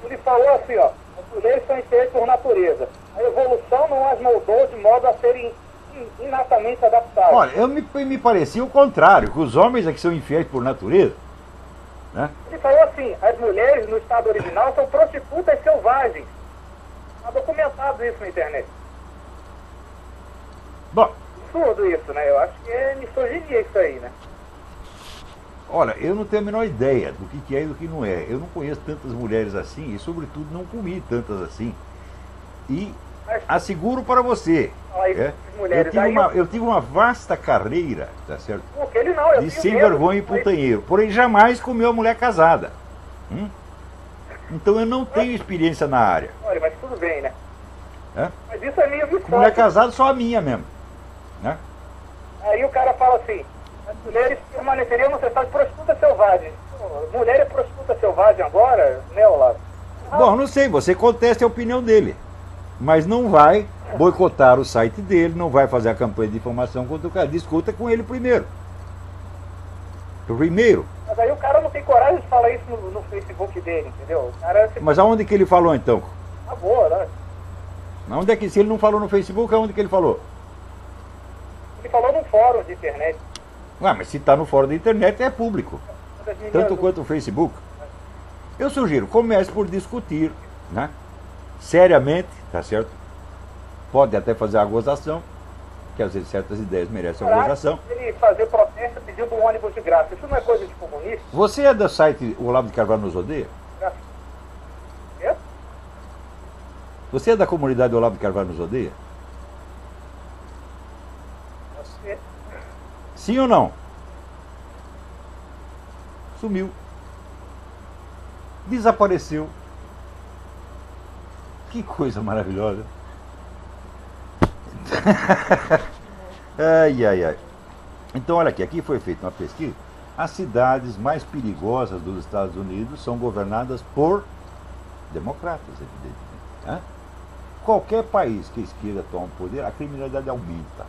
Ele falou assim, ó, as mulheres são infiéis por natureza. A evolução não as moldou de modo a serem inatamente adaptadas. Olha, me parecia o contrário, que os homens é que são infiéis por natureza, né? Ele falou assim, as mulheres no estado original são prostitutas selvagens. Está documentado isso na internet. Bom, Absurdo isso, né? Eu acho que é misoginia isso aí, né? olha, eu não tenho a menor ideia do que é e do que não é. Eu não conheço tantas mulheres assim e, sobretudo, não comi tantas assim. E asseguro para você, eu tive uma vasta carreira, tá certo? Ele não, de sem vergonha e putanheiro. Porém, jamais comi uma mulher casada. Então eu não tenho experiência na área. Olha, mas tudo bem, né? Mas isso é meio misógino. Mulher casada só a minha mesmo, né? Aí o cara fala assim, as mulheres permaneceriam no estado de prostituta selvagem. Mulher é prostituta selvagem agora, né, Olavo? Bom, não sei, você conteste a opinião dele. Mas não vai boicotar o site dele, não vai fazer a campanha de difamação contra o cara. Discuta com ele primeiro. Mas aí o cara não tem coragem de falar isso no Facebook dele, entendeu? O cara Mas aonde que ele falou então? Boa, né? Onde é que, se ele não falou no Facebook, aonde que ele falou? Ele falou num fórum de internet. Mas se está no fórum da internet é público. Tanto quanto o Facebook. Eu sugiro, comece por discutir, né? Seriamente, tá certo? Pode até fazer a gozação, que às vezes certas ideias merecem a gozação. Ele fazer protesto pedindo um ônibus de graça, isso não é coisa de comunista? Você é do site O Olavo de Carvalho nos odeia? É? Você é da comunidade Olavo de Carvalho nos odeia? Você. Sim ou não? Sumiu. Desapareceu. Que coisa maravilhosa. Ai. Então, olha aqui foi feita uma pesquisa. As cidades mais perigosas dos Estados Unidos são governadas por democratas, evidentemente. Qualquer país que a esquerda toma o poder, a criminalidade aumenta.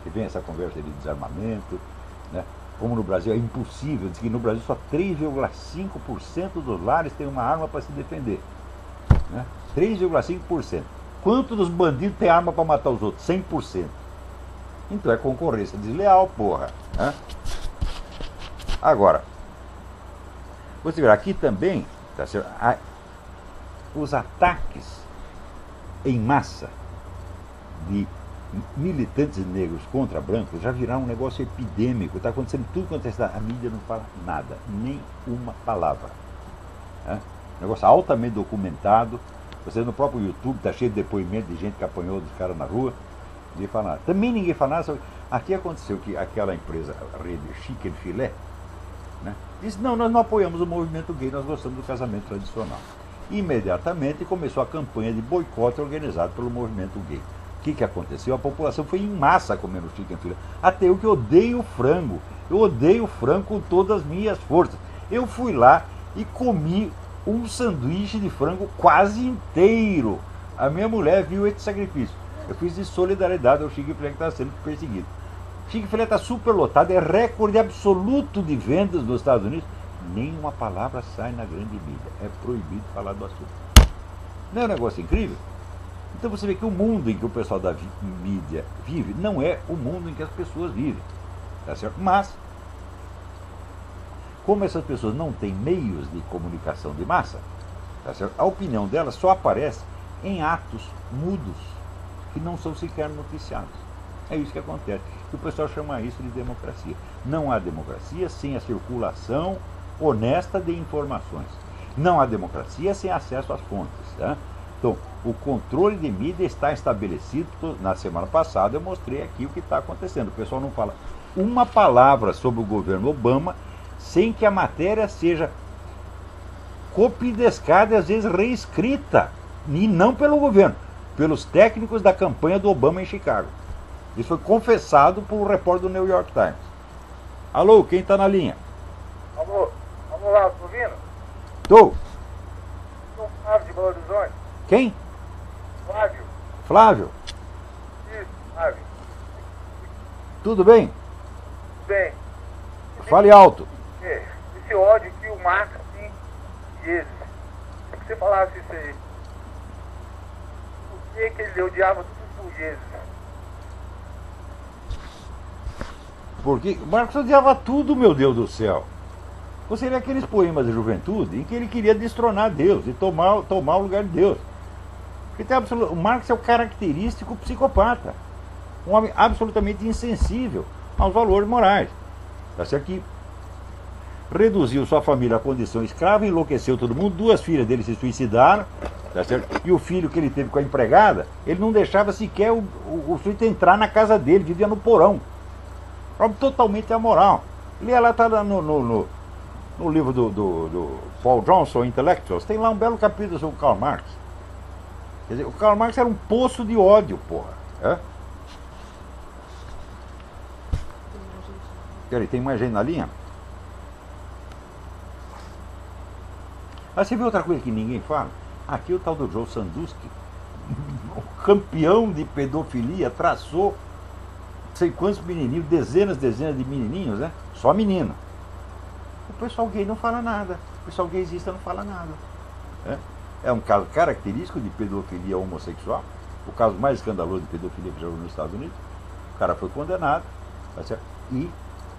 Que vem essa conversa de desarmamento, né? Como no Brasil é impossível, diz que no Brasil só 3,5% dos lares tem uma arma para se defender, né? 3,5%. Quanto dos bandidos tem arma para matar os outros? 100%. Então é concorrência desleal, porra. Né? Agora, você verá aqui também, tá certo? Os ataques em massa de militantes negros contra brancos já viraram um negócio epidêmico. Está acontecendo tudo quanto está. A mídia não fala nada, nem uma palavra. Né? Negócio altamente documentado. Você no próprio YouTube está cheio de depoimento de gente que apanhou dos caras na rua. Ninguém fala nada. Também ninguém fala nada sobre... Aqui aconteceu que aquela empresa, a rede Chicken Filé, né, disse, não, nós não apoiamos o movimento gay, nós gostamos do casamento tradicional. Imediatamente começou a campanha de boicote organizado pelo movimento gay. O que aconteceu? A população foi em massa comendo Chicken Filé. Até eu que odeio frango. Eu odeio frango com todas as minhas forças. Eu fui lá e comi um sanduíche de frango quase inteiro. A minha mulher viu esse sacrifício. Eu fiz de solidariedade ao Chicken Filé que está sendo perseguido. O Chicken Filé está super lotado, é recorde absoluto de vendas nos Estados Unidos. Nenhuma palavra sai na grande mídia. É proibido falar do assunto. Não é um negócio incrível? Então você vê que o mundo em que o pessoal da mídia vive não é o mundo em que as pessoas vivem. Tá certo? Mas, como essas pessoas não têm meios de comunicação de massa, tá certo? A opinião delas só aparece em atos mudos, que não são sequer noticiados. É isso que acontece. E o pessoal chama isso de democracia. Não há democracia sem a circulação honesta de informações. Não há democracia sem acesso às fontes. Tá? Então, o controle de mídia está estabelecido. Na semana passada eu mostrei aqui o que está acontecendo. O pessoal não fala uma palavra sobre o governo Obama sem que a matéria seja copidescada e às vezes reescrita. E não pelo governo, pelos técnicos da campanha do Obama em Chicago. Isso foi confessado por um repórter do New York Times. Alô, quem está na linha? Alô, vamos lá, tô ouvindo? Tô. Sou o Flávio de Belo Horizonte. Quem? Flávio. Flávio. Isso, Flávio. Tudo bem? Bem. Fale alto. Esse ódio que o Marx tem de Jesus. Se você falasse isso aí. Por que ele odiava tudo por Jesus? Porque Marx odiava tudo, meu Deus do céu. Você lê aqueles poemas de juventude em que ele queria destronar Deus e tomar o lugar de Deus. Porque o Marx é o característico psicopata. Um homem absolutamente insensível aos valores morais. Tá certo que reduziu sua família à condição escrava, enlouqueceu todo mundo, 2 filhas dele se suicidaram, tá certo? E o filho que ele teve com a empregada, ele não deixava sequer o sujeito entrar na casa dele, vivia no porão. Totalmente amoral. Ele lá está no livro do Paul Johnson, Intellectuals, tem lá um belo capítulo sobre o Karl Marx. Quer dizer, o Karl Marx era um poço de ódio, porra. É? Peraí, tem mais gente na linha? Aí você vê outra coisa que ninguém fala? Aqui o tal do Joe Sandusky, o campeão de pedofilia, traçou sei quantos menininhos, dezenas de menininhos, né? Só menino. O pessoal gay não fala nada. O pessoal gaysista não fala nada. É um caso característico de pedofilia homossexual. O caso mais escandaloso de pedofilia que já houve nos Estados Unidos. O cara foi condenado. Tá certo? E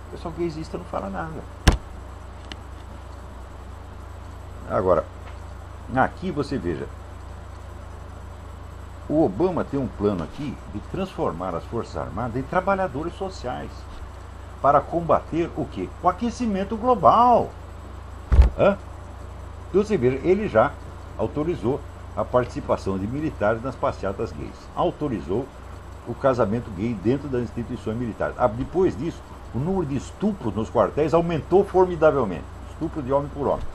o pessoal gaysista não fala nada. Agora, aqui você veja. O Obama tem um plano aqui de transformar as Forças Armadas em trabalhadores sociais para combater o quê? O aquecimento global. Então você veja, ele já autorizou a participação de militares nas passeatas gays. Autorizou o casamento gay dentro das instituições militares. Depois disso, o número de estupros nos quartéis aumentou formidavelmente. Estupro de homem por homem.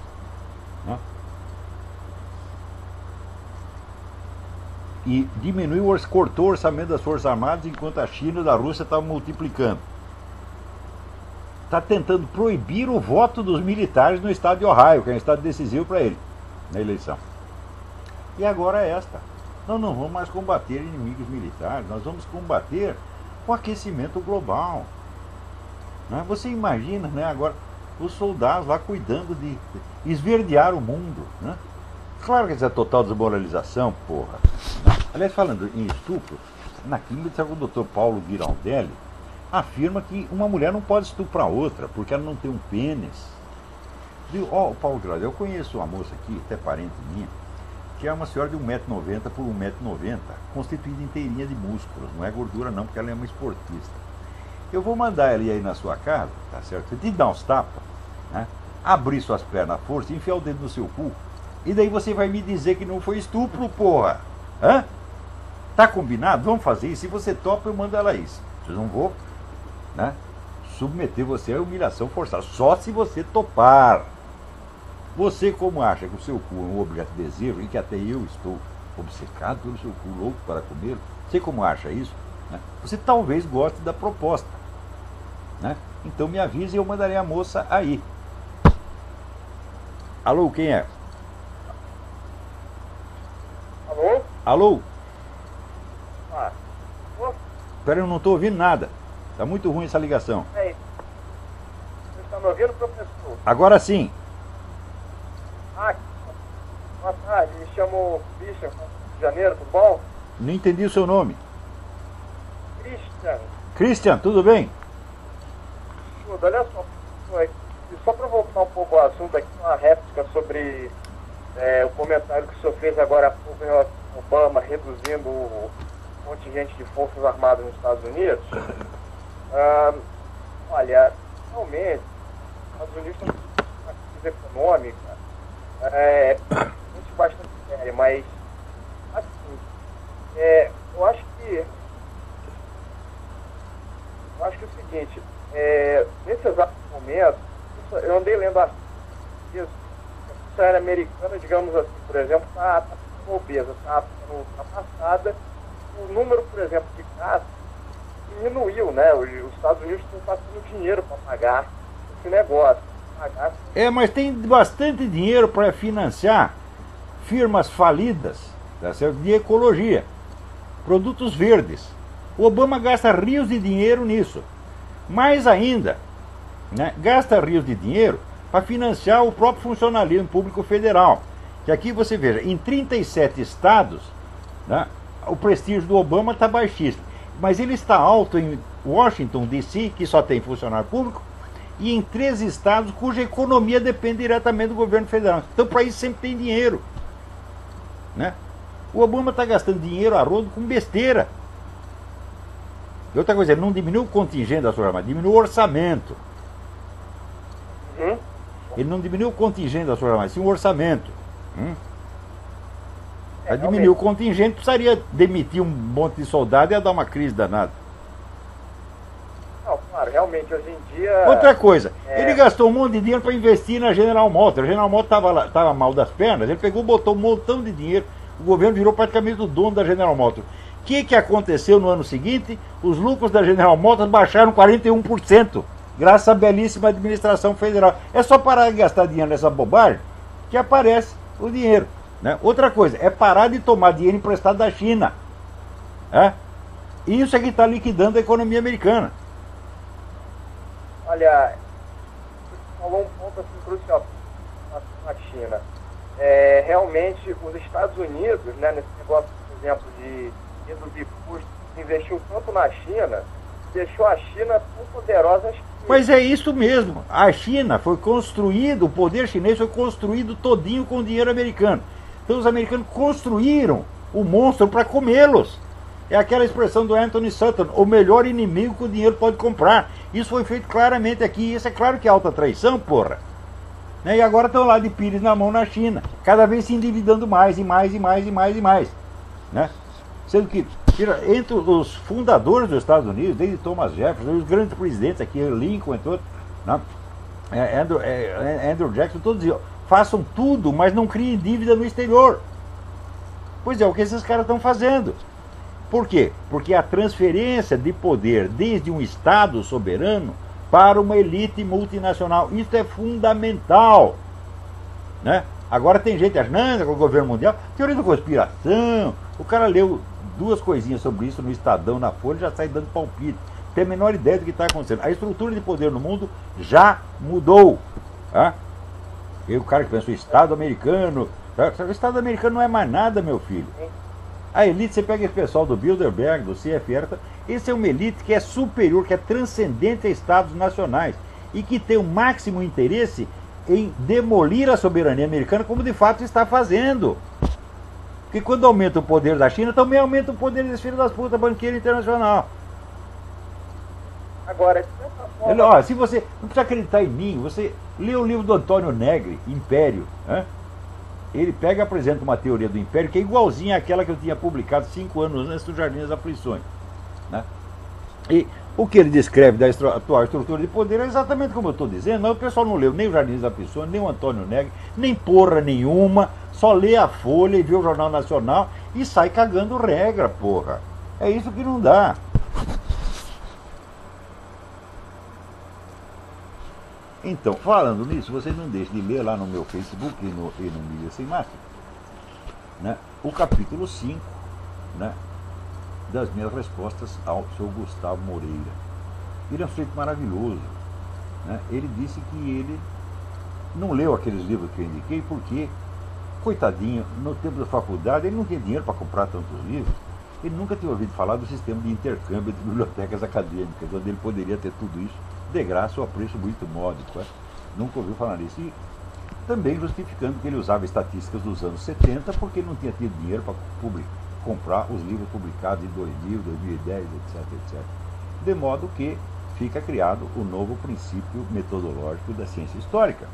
E cortou o orçamento das Forças Armadas enquanto a China e a Rússia estavam multiplicando. Está tentando proibir o voto dos militares no estado de Ohio, que é um estado decisivo para ele, na eleição. E agora é esta. Nós não vamos mais combater inimigos militares, nós vamos combater o aquecimento global. Você imagina, agora, os soldados lá cuidando de esverdear o mundo. Claro que isso é total desmoralização, porra. Aliás, falando em estupro, na química, o Dr. Paulo Ghirlandelli afirma que uma mulher não pode estuprar outra porque ela não tem um pênis. Ó, Paulo Grado, eu conheço uma moça aqui, até parente minha, que é uma senhora de 1,90 m por 1,90 m, constituída inteirinha de músculos, não é gordura não, porque ela é uma esportista. Eu vou mandar ela ir aí na sua casa, tá certo? Te dar uns tapas, né? Abrir suas pernas à força e enfiar o dedo no seu cu. E daí você vai me dizer que não foi estupro, porra. Hã? Tá combinado? Vamos fazer isso. Se você topa, eu mando ela isso. Eu não vou, né, submeter você a humilhação forçada. Só se você topar. Você, como acha que o seu cu é um objeto de desejo e que até eu estou obcecado pelo seu cu, louco para comê-lo, você como acha isso, né, você talvez goste da proposta, né? Então me avise e eu mandarei a moça aí. Alô, quem é? Alô? Alô? Ah, Pera, eu não estou ouvindo nada. Está muito ruim essa ligação. você está me ouvindo, professor? Agora sim. Ah, boa tarde, me chamo Christian, Rio de Janeiro, tudo bom? Não entendi o seu nome. Christian, Christian, tudo bem? tudo, olha só, só para voltar um pouco ao assunto aqui, uma réplica sobre o comentário que o senhor fez agora há pouco em relação ao Obama reduzindo o contingente de forças armadas nos Estados Unidos. Olha, realmente, os Estados Unidos estão uma crise econômica bastante séria, mas assim, eu acho que é o seguinte, nesse exato momento, eu andei lendo artigos, a sociedade americana, digamos assim, por exemplo, está obesa, está ultrapassada. O número, por exemplo, de gastos diminuiu, né? Os Estados Unidos estão passando dinheiro para pagar esse negócio. Mas tem bastante dinheiro para financiar firmas falidas, tá certo? De ecologia, produtos verdes. O Obama gasta rios de dinheiro nisso. Mais ainda, né, gasta rios de dinheiro para financiar o próprio funcionalismo público federal. Que aqui você veja, em 37 estados, né, o prestígio do Obama está baixíssimo. Mas ele está alto em Washington, D.C., que só tem funcionário público, e em 13 estados cuja economia depende diretamente do governo federal. Então, para isso sempre tem dinheiro, né? O Obama está gastando dinheiro a rodo com besteira. E outra coisa, ele não diminuiu o contingente da sua armada, diminuiu o orçamento. Ele não diminuiu o contingente da sua armada, sim o orçamento. Para diminuir o contingente, precisaria demitir um monte de soldado e ia dar uma crise danada. Não, claro, realmente, hoje em dia... Outra coisa, ele gastou um monte de dinheiro para investir na General Motors. A General Motors estava mal das pernas, ele pegou, botou um montão de dinheiro, o governo virou praticamente o dono da General Motors. O que aconteceu no ano seguinte? Os lucros da General Motors baixaram 41%, graças à belíssima administração federal. É só parar de gastar dinheiro nessa bobagem que aparece o dinheiro, né? Outra coisa, é parar de tomar dinheiro emprestado da China. Isso é que está liquidando a economia americana. Olha, você falou um ponto assim, crucial na China. Realmente, os Estados Unidos, né, nesse negócio, por exemplo, de reduzir custos, investiu tanto na China, deixou a China tão poderosa. Mas é isso mesmo. A China foi construída, o poder chinês foi construído todinho com dinheiro americano. Então os americanos construíram o monstro para comê-los. É aquela expressão do Anthony Sutton, o melhor inimigo que o dinheiro pode comprar. Isso foi feito claramente aqui, isso é claro que é alta traição, porra. Né? E agora estão lá de pires na mão na China, cada vez se endividando mais e mais e mais e mais e mais. Né? Sendo que, entre os fundadores dos Estados Unidos, desde Thomas Jefferson, os grandes presidentes aqui, Lincoln, entre outros, né? Andrew Jackson, todos diziam, façam tudo, mas não criem dívida no exterior. Pois é, o que esses caras estão fazendo. Por quê? Porque a transferência de poder desde um Estado soberano para uma elite multinacional, isso é fundamental. Né? Agora tem gente achando que o governo mundial, teoria da conspiração, o cara leu 2 coisinhas sobre isso no Estadão, na Folha, já sai dando palpite. Tem a menor ideia do que está acontecendo. A estrutura de poder no mundo já mudou. Tá? E o cara que pensa, o Estado americano... O Estado americano não é mais nada, meu filho. A elite, você pega esse pessoal do Bilderberg, do CFR, esse é uma elite que é superior, que é transcendente a estados nacionais e que tem o máximo interesse em demolir a soberania americana, como de fato está fazendo. Porque quando aumenta o poder da China, também aumenta o poder desse filho das putas, banqueiro internacional. Agora, Ó, se você não precisa acreditar em mim, você lê o livro do Antônio Negri, Império. Né? Ele pega e apresenta uma teoria do Império que é igualzinha àquela que eu tinha publicado 5 anos antes do Jardim das Aflições. Né? E o que ele descreve da atual estrutura de poder é exatamente como eu estou dizendo. Mas o pessoal não leu nem o Jardim das Aflições, nem o Antônio Negri, nem porra nenhuma, só lê a Folha e vê o Jornal Nacional e sai cagando regra, porra. É isso que não dá. Então, falando nisso, vocês não deixem de ler lá no meu Facebook e no Mídia Sem Máscara, né, o capítulo 5, né, das minhas respostas ao senhor Gustavo Moreira. Ele é um sujeito maravilhoso. Né? Ele disse que ele não leu aqueles livros que eu indiquei porque, coitadinho, no tempo da faculdade ele não tinha dinheiro para comprar tantos livros. Ele nunca tinha ouvido falar do sistema de intercâmbio de bibliotecas acadêmicas, onde ele poderia ter tudo isso de graça ou a preço muito módico. Nunca ouviu falar nisso. E também justificando que ele usava estatísticas dos anos 70 porque ele não tinha tido dinheiro para comprar os livros publicados em 2000, 2010, etc, etc. De modo que fica criado o novo princípio metodológico da ciência histórica.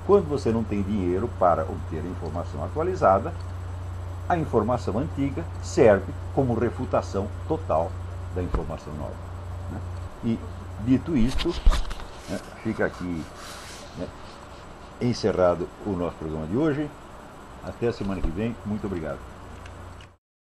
Quando você não tem dinheiro para obter a informação atualizada, a informação antiga serve como refutação total da informação nova. Né? E, dito isto, né, fica aqui, né, encerrado o nosso programa de hoje. Até a semana que vem. Muito obrigado.